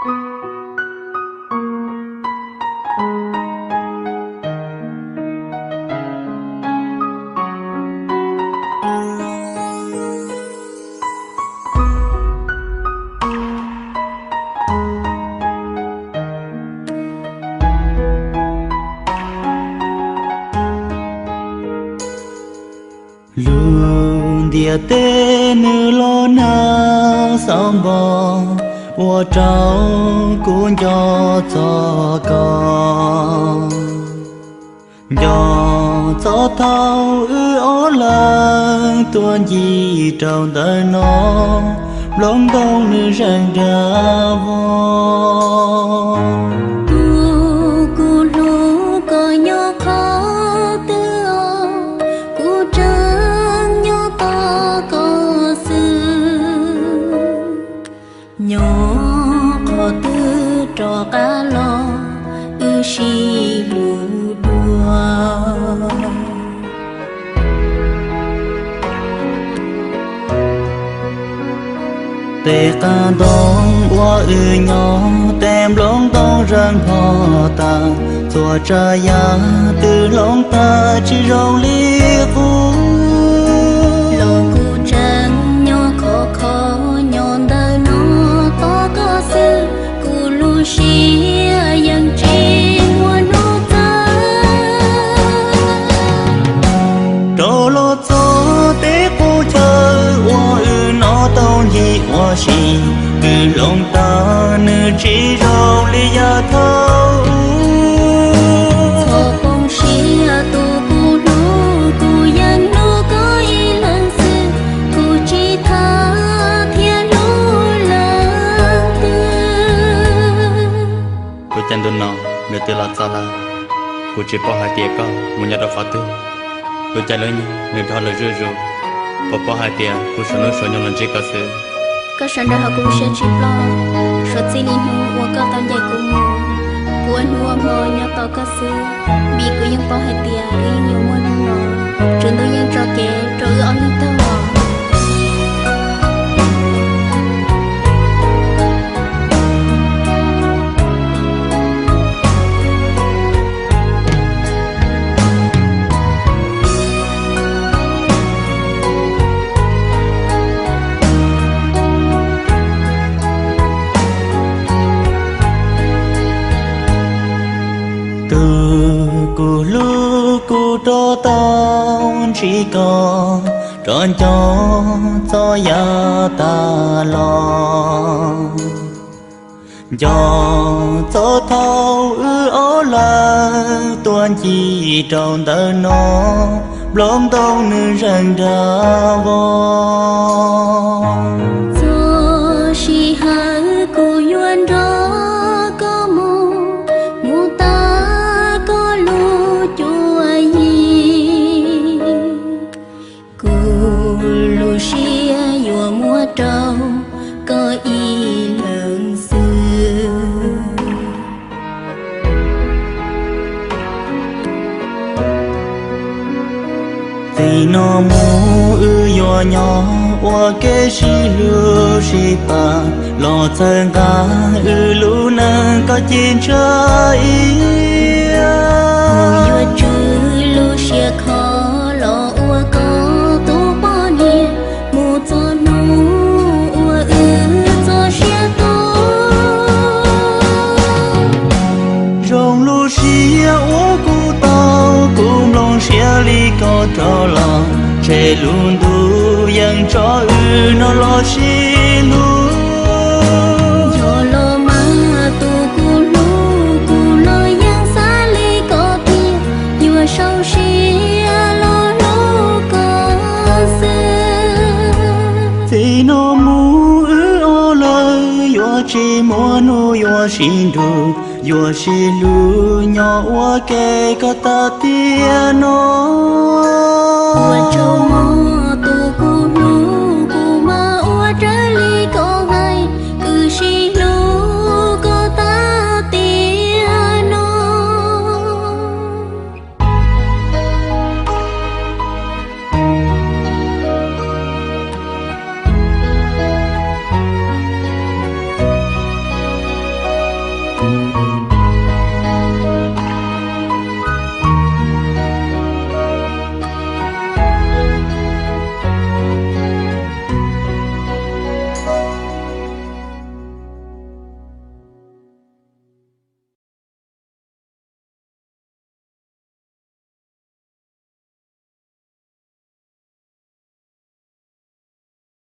luôn địa tên nữ lo na song bò wo trao cũng cho con cho thao ó lần tuôn gì trong đời nó lông đông nữ răng ra vô cho cá lo xì lù đua tê ca đông qua nhỏ tem lông đông răng họ ta chùa cha ya từ lông ta chỉ rong li u lô cu trắng nhỏ khó khó nhon đời nó to có sự cu lu xia yang chi mua nô ta trâu lô cho té cô chờ hoa nó tao gì hoa xì cứ lông ta nữ chỉ rong li ya thâu chân đồn nọ người từ lọt xa la, cô chỉ bỏ hai tia con, muốn nhặt được khó tư, cô chạy lên người thọ lời rơi rồi, bỏ hai tia, cô sợ nó sợ nhau lần chỉ có sự. Các sản đã học cô sẽ chịu lo, sợ xin in hu, hoặc các tam dạy cô mù, cô anh hu âm mơ nhặt tao các sự, bị côยังbỏ hai tia, ý nhiều mua năng nọ, trường tôiยังtrò kẻ, trò ư ông tao mò. Cô lu cô cho tao chỉ có tròn cho ya ta lo cho thâu ó là tuôn chi trong đời nó lông đông nữ răng ra vô cho si hai cô yuan đó trâu có y lần xưa thì nó mu yo nhỏ qua cái xì lu xì pa lo chân ca lu nang có chín trái yo chữ lu xia khó lo ua có tu bao nhiêu mu cho xia ô cô tao cũng lòng xia li có trò lòng che luôn tu yang cho nó lo xi lu yo lo ma tu cu lo yang xa li có tiền yo sâu xia lo có xưa thì nó mu ô lời yo chỉ muốn yo xin được yo xì lu nhỏ qua kề có ta tia nó qua châu mong